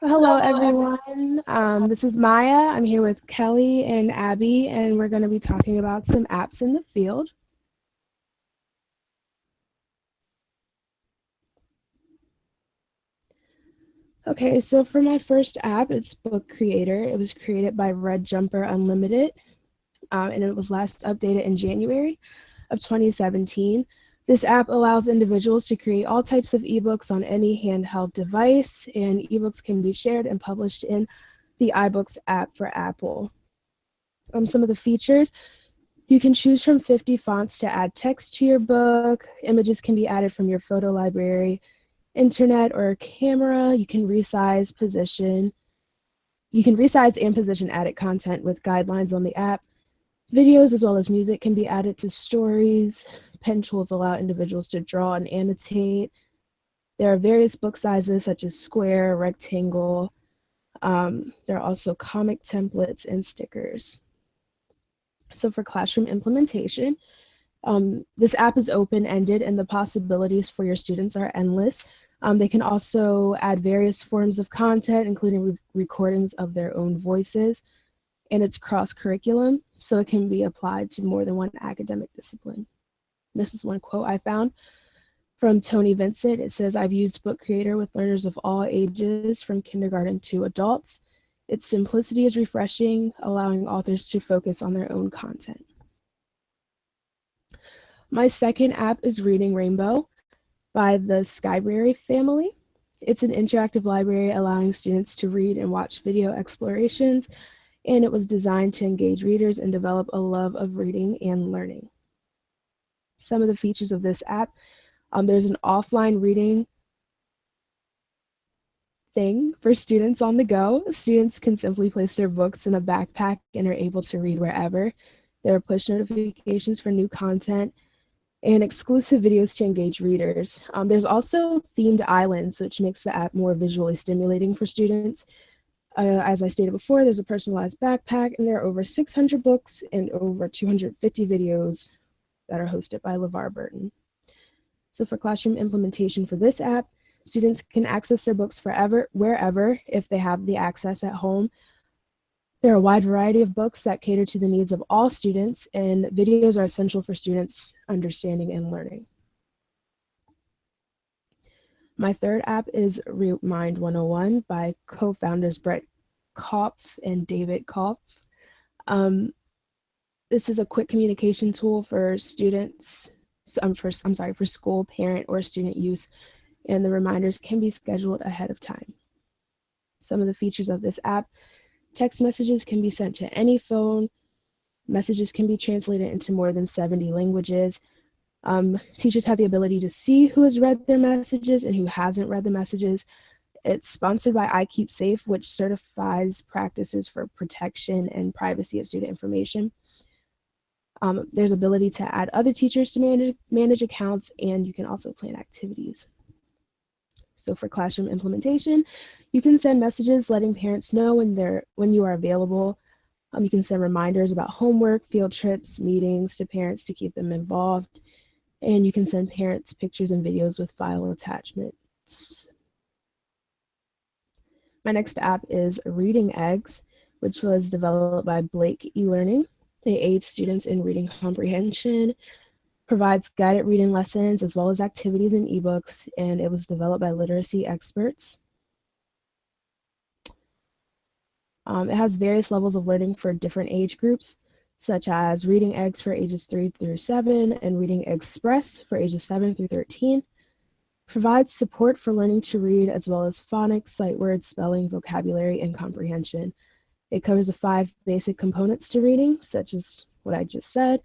Hello, everyone. This is Maya. I'm here with Kelly and Abby, and we're going to be talking about some apps in the field. Okay, so for my first app, it's Book Creator. It was created by Red Jumper Unlimited, and it was last updated in January of 2017. This app allows individuals to create all types of ebooks on any handheld device, and ebooks can be shared and published in the iBooks app for Apple. Some of the features: you can choose from 50 fonts to add text to your book. Images can be added from your photo library, internet, or camera. You can resize and position added content with guidelines on the app. Videos as well as music can be added to stories. Pen tools allow individuals to draw and annotate. There are various book sizes such as square, rectangle. There are also comic templates and stickers. So for classroom implementation, this app is open-ended and the possibilities for your students are endless. They can also add various forms of content, including recordings of their own voices, and it's cross-curriculum, so it can be applied to more than one academic discipline. This is one quote I found from Tony Vincent. It says, "I've used Book Creator with learners of all ages, from kindergarten to adults. Its simplicity is refreshing, allowing authors to focus on their own content." My second app is Reading Rainbow by the Skybrary family. It's an interactive library allowing students to read and watch video explorations, and it was designed to engage readers and develop a love of reading and learning. Some of the features of this app: there's an offline reading thing for students on the go. Students can simply place their books in a backpack and are able to read wherever. There are push notifications for new content and exclusive videos to engage readers. There's also themed islands, which makes the app more visually stimulating for students. As I stated before, there's a personalized backpack, and there are over 600 books and over 250 videos that are hosted by LeVar Burton. So for classroom implementation for this app, students can access their books wherever, if they have the access at home. There are a wide variety of books that cater to the needs of all students, and videos are essential for students' understanding and learning. My third app is Root Mind 101 by co-founders Brett Kopf and David Kopf. Um, this is a quick communication tool for students, for school, parent, or student use, and the reminders can be scheduled ahead of time. Some of the features of this app: text messages can be sent to any phone. Messages can be translated into more than 70 languages. Teachers have the ability to see who has read their messages and who hasn't read the messages. It's sponsored by iKeepSafe, which certifies practices for protection and privacy of student information. There's ability to add other teachers to manage accounts, and you can also plan activities. So for classroom implementation, you can send messages letting parents know when you are available. You can send reminders about homework, field trips, meetings to parents to keep them involved. And you can send parents pictures and videos with file attachments. My next app is Reading Eggs, which was developed by Blake eLearning. It aids students in reading comprehension, provides guided reading lessons as well as activities and ebooks, and it was developed by literacy experts. It has various levels of learning for different age groups, such as Reading Eggs for ages 3 through 7 and Reading Express for ages 7 through 13. Provides support for learning to read as well as phonics, sight words, spelling, vocabulary, and comprehension. It covers the 5 basic components to reading, such as what I just said.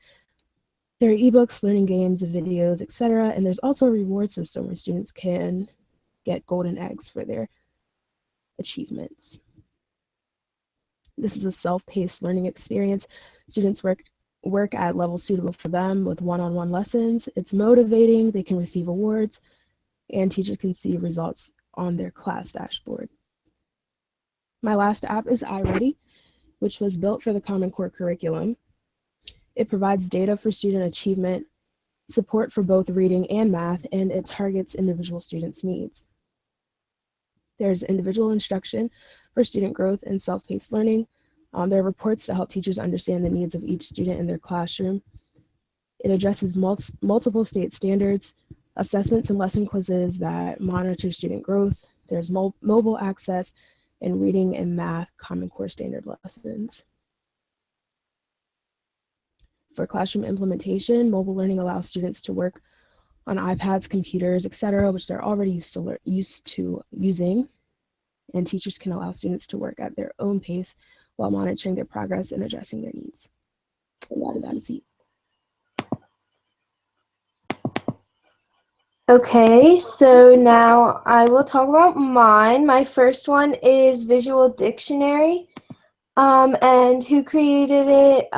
There are ebooks, learning games, videos, etc. And there's also a reward system where students can get golden eggs for their achievements. This is a self-paced learning experience. Students work at levels suitable for them with one-on-one lessons. It's motivating, they can receive awards, and teachers can see results on their class dashboard. My last app is iReady, which was built for the Common Core curriculum. It provides data for student achievement, support for both reading and math, and it targets individual students' needs. There's individual instruction for student growth and self-paced learning. There are reports to help teachers understand the needs of each student in their classroom. It addresses multiple state standards, assessments and lesson quizzes that monitor student growth. There's mobile access and reading and math Common Core standard lessons. For classroom implementation, mobile learning allows students to work on iPads, computers, etc., which they're already used to using, and teachers can allow students to work at their own pace while monitoring their progress and addressing their needs. And that is it. Okay, so now I will talk about mine. My first one is Visual Dictionary. And who created it?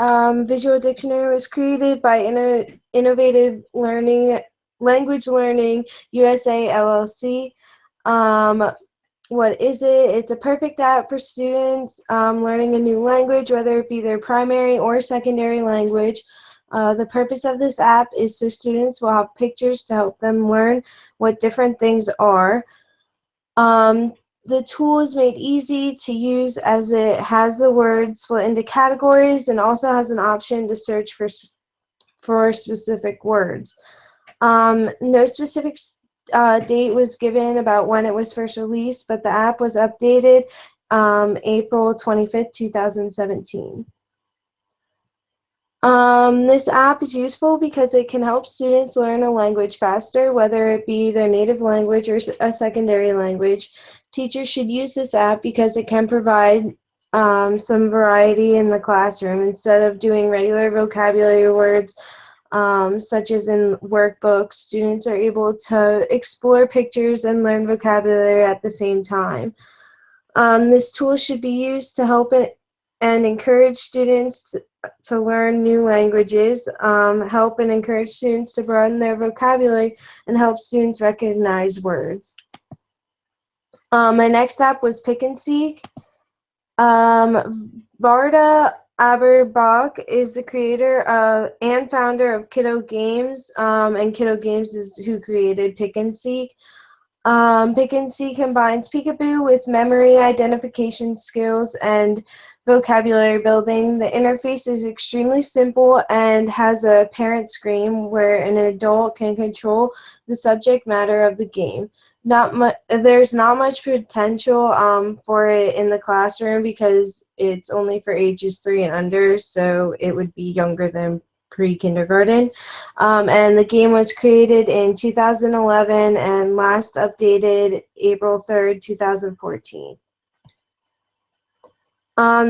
Visual Dictionary was created by Innovative Language Learning USA LLC. What is it? It's a perfect app for students learning a new language, whether it be their primary or secondary language. The purpose of this app is so students will have pictures to help them learn what different things are. The tool is made easy to use as it has the words split into categories and also has an option to search for specific words. No specific date was given about when it was first released, but the app was updated April 25th, 2017. This app is useful because it can help students learn a language faster, whether it be their native language or a secondary language. Teachers should use this app because it can provide some variety in the classroom. Instead of doing regular vocabulary words, such as in workbooks, students are able to explore pictures and learn vocabulary at the same time. This tool should be used to help and encourage students to learn new languages, help and encourage students to broaden their vocabulary, and help students recognize words. My next app was Pick and Seek. Varda Aberbach is the creator and founder of Kiddo Games, and Kiddo Games is who created Pick and Seek. Pick and Seek combines peekaboo with memory identification skills and vocabulary building. The interface is extremely simple and has a parent screen where an adult can control the subject matter of the game. There's not much potential for it in the classroom because it's only for ages 3 and under, so it would be younger than pre-kindergarten. And the game was created in 2011 and last updated April 3rd, 2014.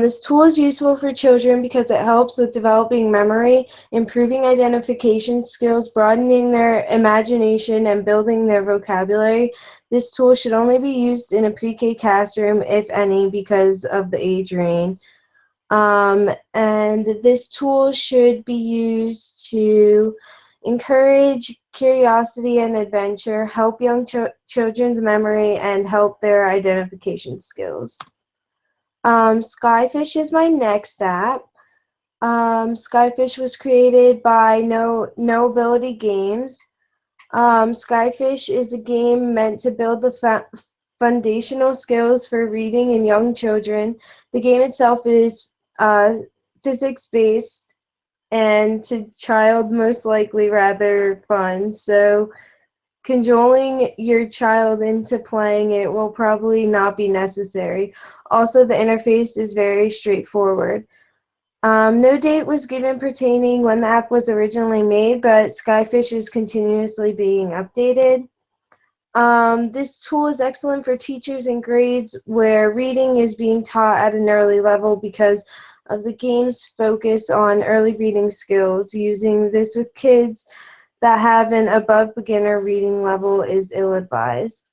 This tool is useful for children because it helps with developing memory, improving identification skills, broadening their imagination, and building their vocabulary. This tool should only be used in a pre-K classroom, if any, because of the age range. And this tool should be used to encourage curiosity and adventure, help young children's memory, and help their identification skills. Skyfish is my next app. Skyfish was created by Knowability Games. Skyfish is a game meant to build the foundational skills for reading in young children. The game itself is physics-based and to child most likely rather fun. So cajoling your child into playing it will probably not be necessary. Also, the interface is very straightforward. No date was given pertaining when the app was originally made, but Skyfish is continuously being updated. This tool is excellent for teachers in grades where reading is being taught at an early level because of the game's focus on early reading skills. Using this with kids that have an above beginner reading level is ill-advised.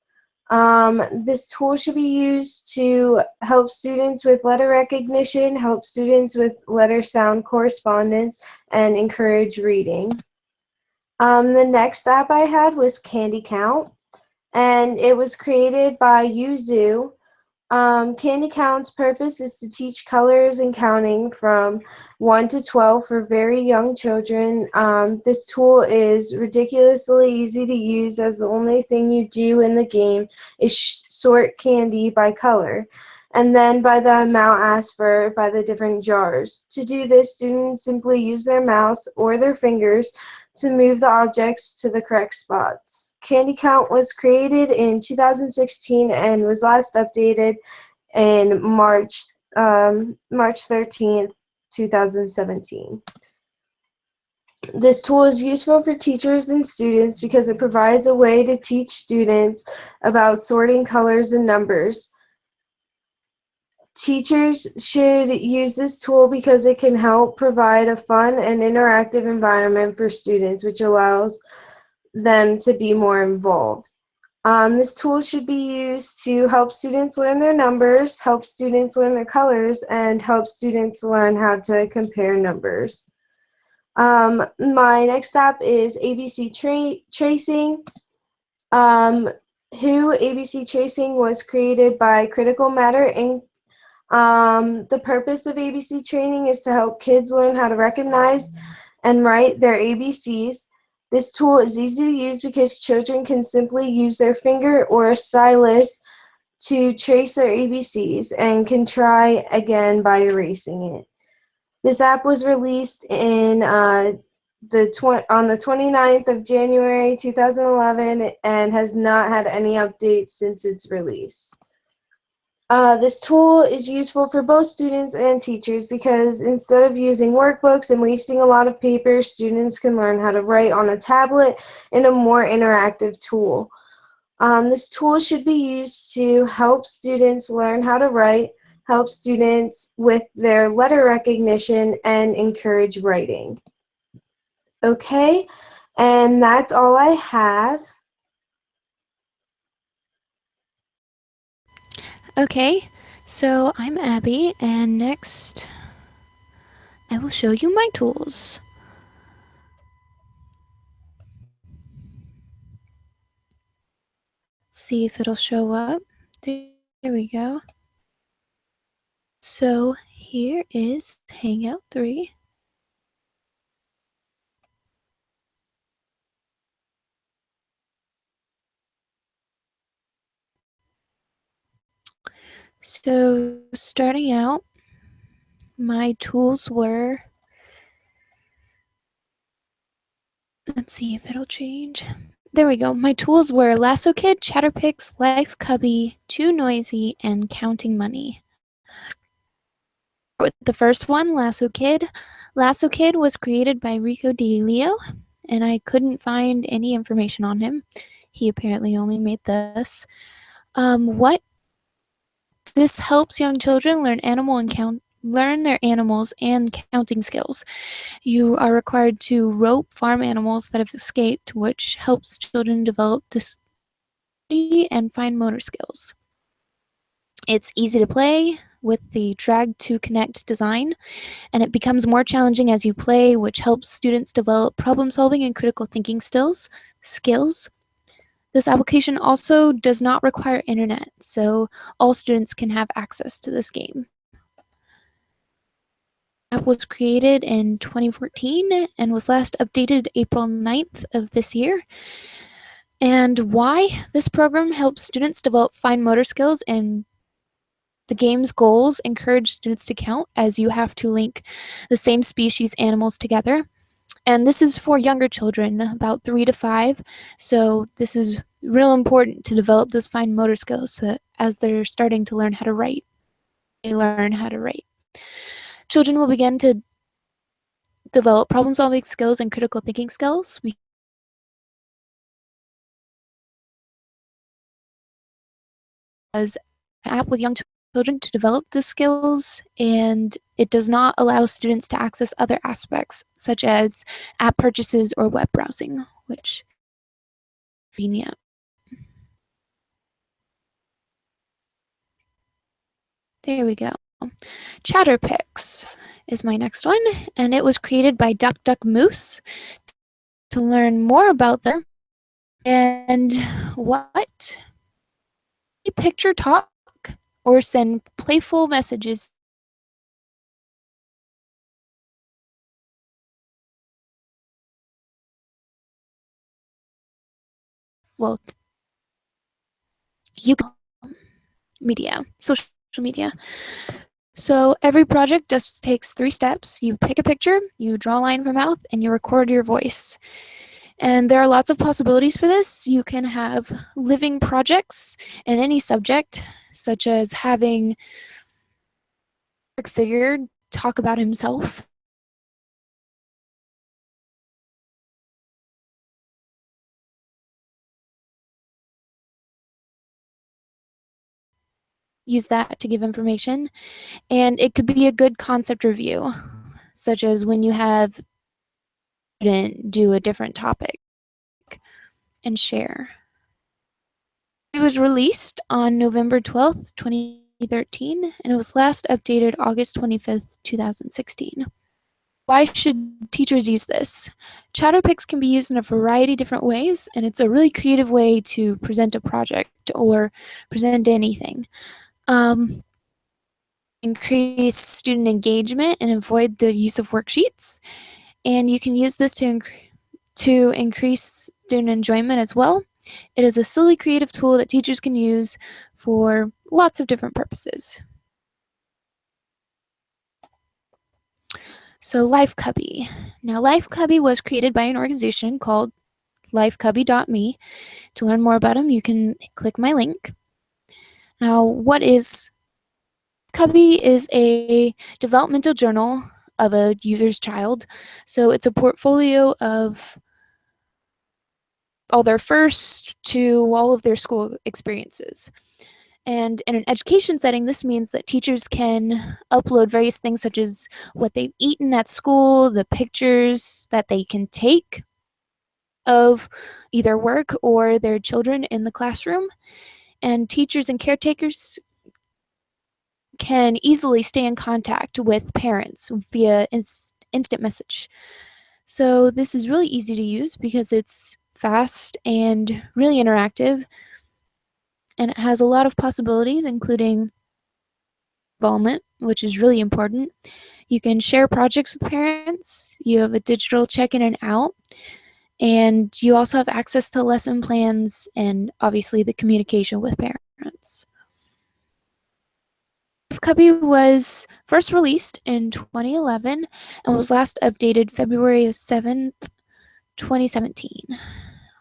This tool should be used to help students with letter recognition, help students with letter sound correspondence, and encourage reading. The next app I had was Candy Count, and it was created by Yuzu. Candy Count's purpose is to teach colors and counting from 1 to 12 for very young children. This tool is ridiculously easy to use, as the only thing you do in the game is sort candy by color, and then by the amount asked for by the different jars. To do this, students simply use their mouse or their fingers to move the objects to the correct spots. Candy Count was created in 2016 and was last updated in March 13th, 2017. This tool is useful for teachers and students because it provides a way to teach students about sorting colors and numbers. Teachers should use this tool because it can help provide a fun and interactive environment for students, which allows them to be more involved. This tool should be used to help students learn their numbers, help students learn their colors, and help students learn how to compare numbers. My next app is ABC Tracing. ABC Tracing was created by Critical Matter Inc. The purpose of ABC training is to help kids learn how to recognize and write their ABCs. This tool is easy to use because children can simply use their finger or a stylus to trace their ABCs and can try again by erasing it. This app was released on the 29th of January 2011 and has not had any updates since its release. This tool is useful for both students and teachers because instead of using workbooks and wasting a lot of paper, students can learn how to write on a tablet in a more interactive tool. This tool should be used to help students learn how to write, help students with their letter recognition, and encourage writing. Okay, and that's all I have. Okay, so I'm Abby, and next I will show you my tools. Let's see if it'll show up. There we go. So here is Hangout 3. So starting out, my tools were, let's see if it'll change. There we go. My tools were Lasso Kid, Chatterpix, Life Cubby, Too Noisy, and Counting Money. The first one, Lasso Kid. Lasso Kid was created by Rico DeLeo, and I couldn't find any information on him. He apparently only made this. This helps young children learn their animals and counting skills. You are required to rope farm animals that have escaped, which helps children develop dexterity and fine motor skills. It's easy to play with the drag to connect design, and it becomes more challenging as you play, which helps students develop problem solving and critical thinking skills. This application also does not require internet, so all students can have access to this game. The app was created in 2014 and was last updated April 9th of this year. And why? This program helps students develop fine motor skills, and the game's goals encourage students to count, as you have to link the same species animals together. And this is for younger children, about 3 to 5. So this is real important to develop those fine motor skills so that as they're starting to learn how to write, they learn how to write. Children will begin to develop problem-solving skills and critical thinking skills. As an app with young children to develop those skills, and it does not allow students to access other aspects such as app purchases or web browsing, which is convenient. There we go. Chatterpix is my next one, and it was created by Duck Duck Moose. To learn more about them and what picture talk or send playful messages. Well, you can social media. So every project just takes 3 steps. You pick a picture, you draw a line from mouth, and you record your voice. And there are lots of possibilities for this. You can have living projects in any subject, such as having a figure talk about himself. Use that to give information. And it could be a good concept review, such as when you have student do a different topic and share. It was released on November 12th, 2013, and it was last updated August 25th, 2016. Why should teachers use this? Chatterpix can be used in a variety of different ways, and it's a really creative way to present a project or present anything. Increase student engagement and avoid the use of worksheets. And you can use this to increase student enjoyment as well. It is a silly creative tool that teachers can use for lots of different purposes. So LifeCubby. Now LifeCubby was created by an organization called lifecubby.me. To learn more about them, you can click my link. Now, what is Cubby? Is a developmental journal of a user's child. So it's a portfolio of all their first to all of their school experiences. And in an education setting, this means that teachers can upload various things such as what they've eaten at school, the pictures that they can take of either work or their children in the classroom. And teachers and caretakers can easily stay in contact with parents via instant message. So this is really easy to use because it's fast and really interactive, and it has a lot of possibilities, including involvement, which is really important. You can share projects with parents, you have a digital check-in and out, and you also have access to lesson plans and obviously the communication with parents. Cubby was first released in 2011 and was last updated February 7th, 2017.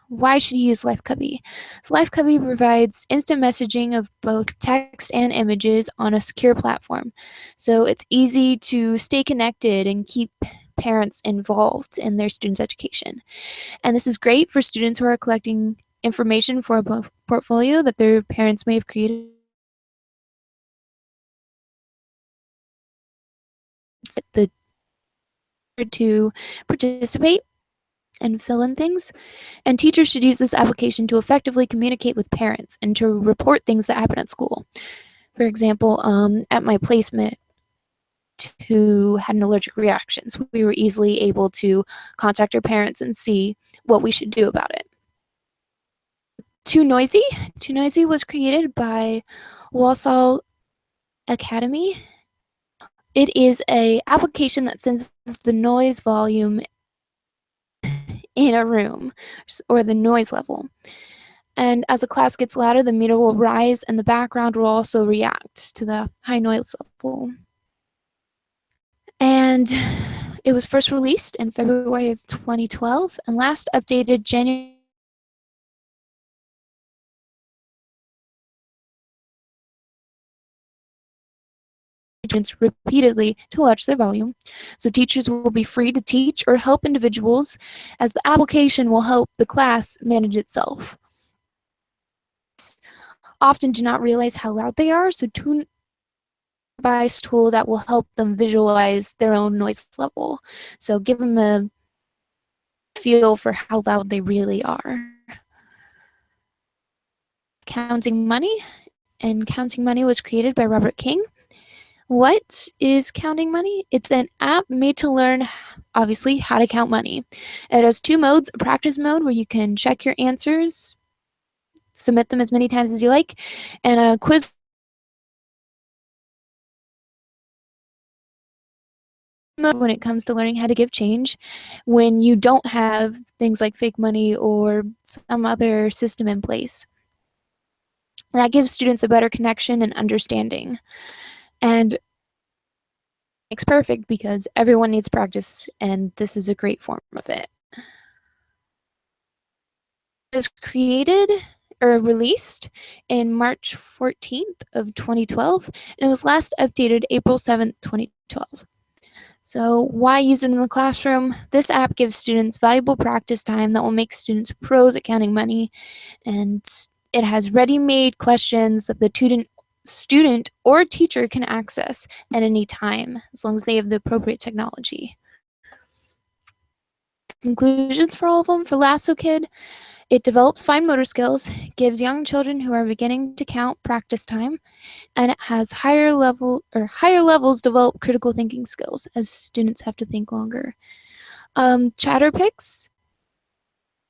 Why should you use LifeCubby? So LifeCubby provides instant messaging of both text and images on a secure platform. So it's easy to stay connected and keep parents involved in their students' education. And this is great for students who are collecting information for a portfolio that their parents may have created. The to participate and fill in things. And teachers should use this application to effectively communicate with parents and to report things that happen at school. For example, at my placement, who had an allergic reaction, so we were easily able to contact our parents and see what we should do about it. Too Noisy. Too Noisy was created by Walsall Academy. It is an application that senses the noise volume in a room, or the noise level. And as a class gets louder, the meter will rise and the background will also react to the high noise level. And it was first released in February of 2012 and last updated January repeatedly to watch their volume. So teachers will be free to teach or help individuals, as the application will help the class manage itself. Often do not realize how loud they are, so tune a device tool that will help them visualize their own noise level. So give them a feel for how loud they really are. Counting Money. And Counting Money was created by Robert King. What is Counting Money? It's an app made to learn, obviously, how to count money. It has 2 modes, a practice mode where you can check your answers, submit them as many times as you like, and a quiz when it comes to learning how to give change when you don't have things like fake money or some other system in place. That gives students a better connection and understanding. And it's perfect because everyone needs practice, and this is a great form of it. It was created or released in March 14th of 2012, and it was last updated April 7th, 2012. So why use it in the classroom? This app gives students valuable practice time that will make students pros at counting money, and it has ready-made questions that the student or teacher can access at any time, as long as they have the appropriate technology. Conclusions for all of them. For Lasso Kid, it develops fine motor skills, gives young children who are beginning to count practice time, and it has higher levels develop critical thinking skills as students have to think longer. Chatterpix,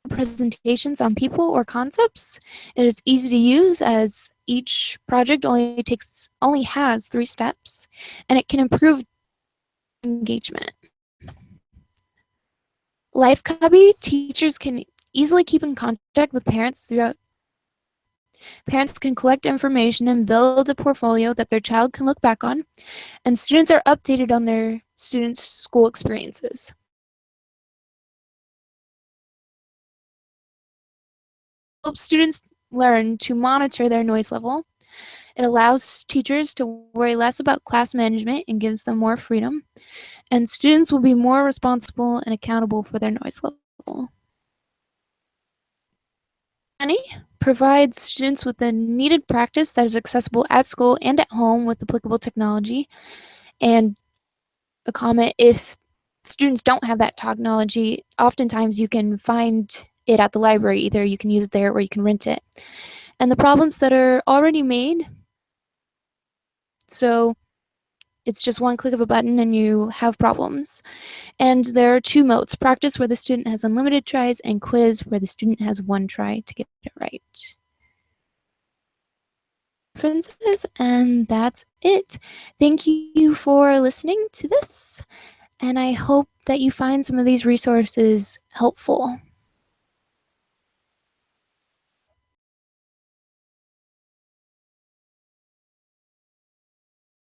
presentations on people or concepts. It is easy to use as each project only has 3 steps, and it can improve engagement. LifeCubby, teachers can easily keep in contact with parents throughout. Parents can collect information and build a portfolio that their child can look back on, and students are updated on their students' school experiences. Helps students learn to monitor their noise level. It allows teachers to worry less about class management and gives them more freedom, and students will be more responsible and accountable for their noise level. Annie provides students with the needed practice that is accessible at school and at home with applicable technology. And a comment, if students don't have that technology, oftentimes you can find it at the library. Either you can use it there or you can rent it. And the problems that are already made, so it's just one click of a button and you have problems. And there are 2 modes: practice, where the student has unlimited tries, and quiz, where the student has 1 try to get it right. And that's it. Thank you for listening to this, and I hope that you find some of these resources helpful.